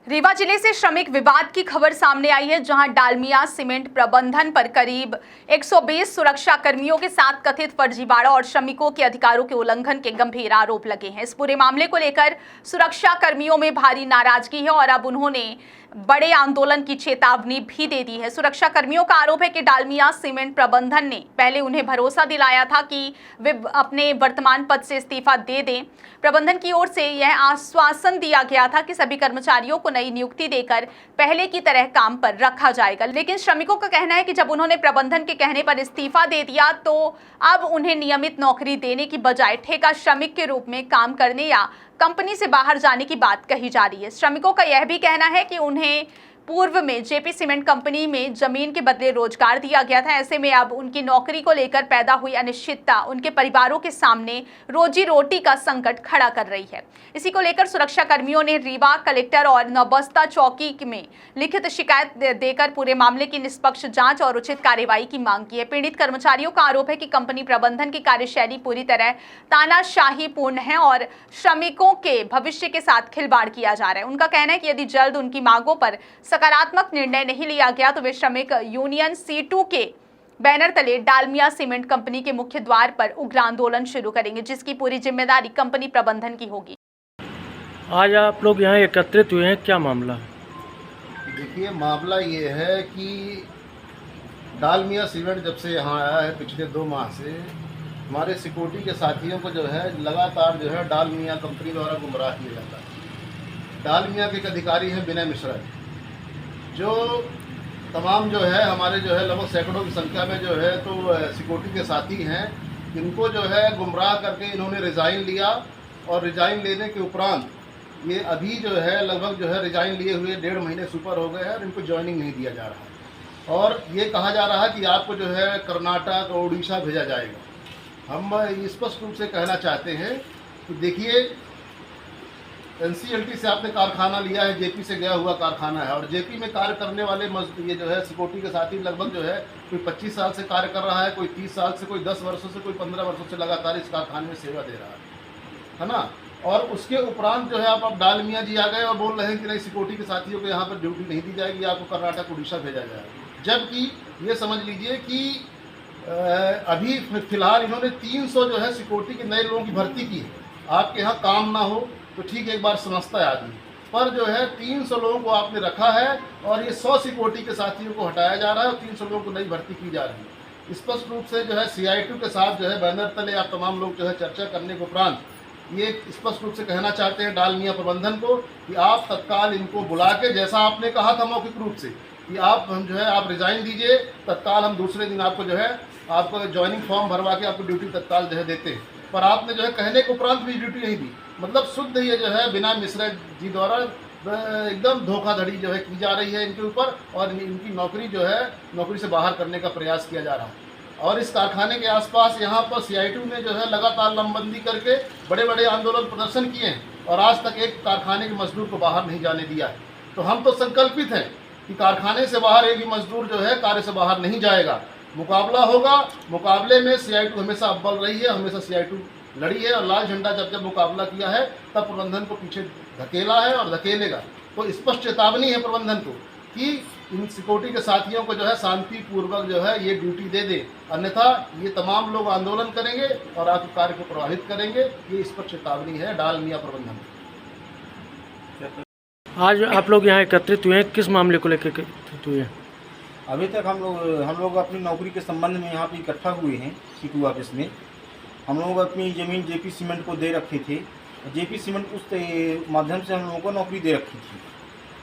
रीवा जिले से श्रमिक विवाद की खबर सामने आई है, जहां डालमिया सीमेंट प्रबंधन पर करीब 120 सुरक्षा कर्मियों के साथ कथित फर्जीवाड़ा और श्रमिकों के अधिकारों के उल्लंघन के गंभीर आरोप लगे हैं। इस पूरे मामले को लेकर सुरक्षा कर्मियों में भारी नाराजगी है और अब उन्होंने बड़े आंदोलन की चेतावनी भी दे दी है। सुरक्षा कर्मियों का आरोप है कि डालमिया सीमेंट प्रबंधन ने पहले उन्हें भरोसा दिलाया था कि वे अपने वर्तमान पद से इस्तीफा दे दें। प्रबंधन की ओर से यह आश्वासन दिया गया था कि सभी कर्मचारियों को नई नियुक्ति देकर पहले की तरह काम पर रखा जाएगा, लेकिन श्रमिकों का कहना है कि जब उन्होंने प्रबंधन के कहने पर इस्तीफा दे दिया तो अब उन्हें नियमित नौकरी देने की बजाय ठेका श्रमिक के रूप में काम करने या कंपनी से बाहर जाने की बात कही जा रही है। श्रमिकों का यह भी कहना है कि उन्हें पूर्व में जेपी सीमेंट कंपनी में जमीन के बदले रोजगार दिया गया था। ऐसे में अब उनकी नौकरी को लेकर पैदा हुई अनिश्चितता उनके परिवारों के सामने रोजी रोटी का संकट खड़ा कर रही है। इसी को लेकर सुरक्षा कर्मियों ने रीवा कलेक्टर और नौबस्ता चौकी में लिखित शिकायत देकर पूरे मामले की निष्पक्ष जांच और उचित कार्रवाई की मांग की है। पीड़ित कर्मचारियों का आरोप है कि कंपनी प्रबंधन की कार्यशैली पूरी तरह तानाशाही पूर्ण है और श्रमिकों के भविष्य के साथ खिलवाड़ किया जा रहा है। उनका कहना है कि यदि जल्द उनकी मांगों पर सकारात्मक निर्णय नहीं लिया गया तो वे श्रमिक यूनियन C2 के बैनर तले डालमिया सीमेंट कंपनी के मुख्य द्वार पर उग्र आंदोलन शुरू करेंगे, जिसकी पूरी जिम्मेदारी कंपनी प्रबंधन की होगी। आज आप लोग यहाँ एकत्रित हुए हैं, क्या मामला? देखिए, मामला ये है कि डालमिया सीमेंट जब से यहाँ आया है पिछले 2 माह से हमारे सिक्योरिटी के साथियों को जो है लगातार जो है डालमिया कंपनी द्वारा गुमराह किया जाता है। डालमिया के एक अधिकारी हैं विनय मिश्रा, जो तमाम जो है हमारे जो है लगभग सैकड़ों की संख्या में जो है तो सिक्योरिटी के साथी हैं, इनको जो है गुमराह करके इन्होंने रिज़ाइन लिया और रिज़ाइन लेने के उपरांत ये अभी जो है लगभग जो है रिज़ाइन लिए हुए 1.5 महीने सुपर हो गए हैं और इनको ज्वाइनिंग नहीं दिया जा रहा है और ये कहा जा रहा है कि आपको जो है कर्नाटक और उड़ीसा भेजा जाएगा। हम स्पष्ट रूप से कहना चाहते हैं कि देखिए, NCLT से आपने कारखाना लिया है, जेपी से गया हुआ कारखाना है और जेपी में कार्य करने वाले ये जो है सिक्योरिटी के साथी लगभग जो है कोई 25 साल से कार्य कर रहा है, कोई 30 साल से, कोई 10 वर्षों से, कोई 15 वर्षों से लगातार इस कारखाने में सेवा दे रहा है ना। और उसके उपरांत जो है आप डालमिया जी आ गए और बोल रहे हैं कि नहीं, सिक्योरिटी के साथियों को यहाँ पर ड्यूटी नहीं दी जाएगी, आपको कर्नाटक उड़ीसा भेजा जाएगा। जबकि ये समझ लीजिए कि अभी फिलहाल इन्होंने 300 जो है सिक्योरिटी के नए लोगों की भर्ती की है। आपके यहाँ काम ना हो तो ठीक एक बार समझता है आदमी, पर जो है 300 लोगों को आपने रखा है और ये 100 सिक्योरिटी के साथियों को हटाया जा रहा है और 300 लोगों को नई भर्ती की जा रही है। स्पष्ट रूप से जो है CI2 के साथ जो है बैनर तले आप तमाम लोग जो है चर्चा करने के उपरांत ये स्पष्ट रूप से कहना चाहते हैं डालमिया प्रबंधन को कि आप तत्काल इनको बुला के, जैसा आपने कहा था मौखिक रूप से कि आप जो है आप रिज़ाइन दीजिए, तत्काल हम दूसरे दिन आपको जो है आपको ज्वाइनिंग फॉर्म भरवा के आपको ड्यूटी तत्काल जो है देते हैं। पर आपने जो है कहने के उपरांत भी ड्यूटी नहीं दी। मतलब शुद्ध ये जो है विनय मिश्रा जी द्वारा एकदम धोखाधड़ी जो है की जा रही है इनके ऊपर और इनकी नौकरी जो है नौकरी से बाहर करने का प्रयास किया जा रहा है। और इस कारखाने के आसपास यहाँ पर CI2 ने जो है लगातार लंबबंदी करके बड़े बड़े आंदोलन प्रदर्शन किए हैं और आज तक एक कारखाने के मजदूर को बाहर नहीं जाने दिया है। तो हम तो संकल्पित हैं कि कारखाने से बाहर एक भी मजदूर जो है कार्य से बाहर नहीं जाएगा। मुकाबला होगा, मुकाबले में CI2 हमेशा अव्वल रही है, हमेशा CI2 लड़ी है और लाल झंडा जब मुकाबला किया है तब प्रबंधन को पीछे धकेला है और धकेलेगा। तो स्पष्ट चेतावनी है प्रबंधन को कि इन सिक्योरिटी के साथियों को जो है शांतिपूर्वक जो है ये ड्यूटी दे दे, अन्यथा ये तमाम लोग आंदोलन करेंगे और आपके कार्य को प्रभावित करेंगे। ये स्पष्ट चेतावनी है डालमिया प्रबंधन। आज आप लोग यहाँ एकत्रित हुए हैं, किस मामले को लेकर एकत्रित हुए हैं? अभी तक हम लोग अपनी नौकरी के संबंध में यहाँ पे इकट्ठा हुए हैं C2 ऑफिस में। हम लोग अपनी ज़मीन जेपी सीमेंट को दे रखे थे। जेपी सीमेंट उस माध्यम से हम लोगों को नौकरी दे रखी थी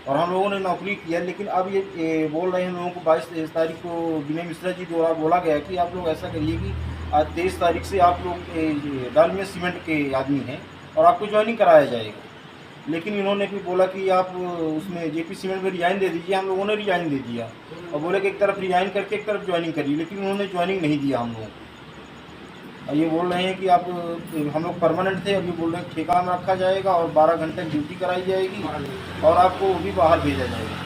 और हम लोगों ने नौकरी किया, लेकिन अब ये बोल रहे हैं हम लोगों को 22 तारीख को विनय मिश्रा जी द्वारा बोला गया कि आप लोग ऐसा करिए कि आज 23 तारीख से आप लोग डालमिया सीमेंट के आदमी हैं और आपको ज्वाइनिंग कराया जाएगा। लेकिन इन्होंने भी बोला कि आप उसमें जेपी सीमेंट में रिजाइन दे दीजिए। हम लोगों ने रिजाइन दे दिया और बोले कि एक तरफ रिजाइन करके एक तरफ ज्वाइनिंग करिए, लेकिन उन्होंने ज्वाइनिंग नहीं दिया हम लोगों को। ये बोल रहे हैं कि आप हम लोग परमानेंट थे, अभी बोल रहे हैं ठेका में रखा जाएगा और 12 घंटे ड्यूटी कराई जाएगी और आपको भी बाहर भेजा जाएगा।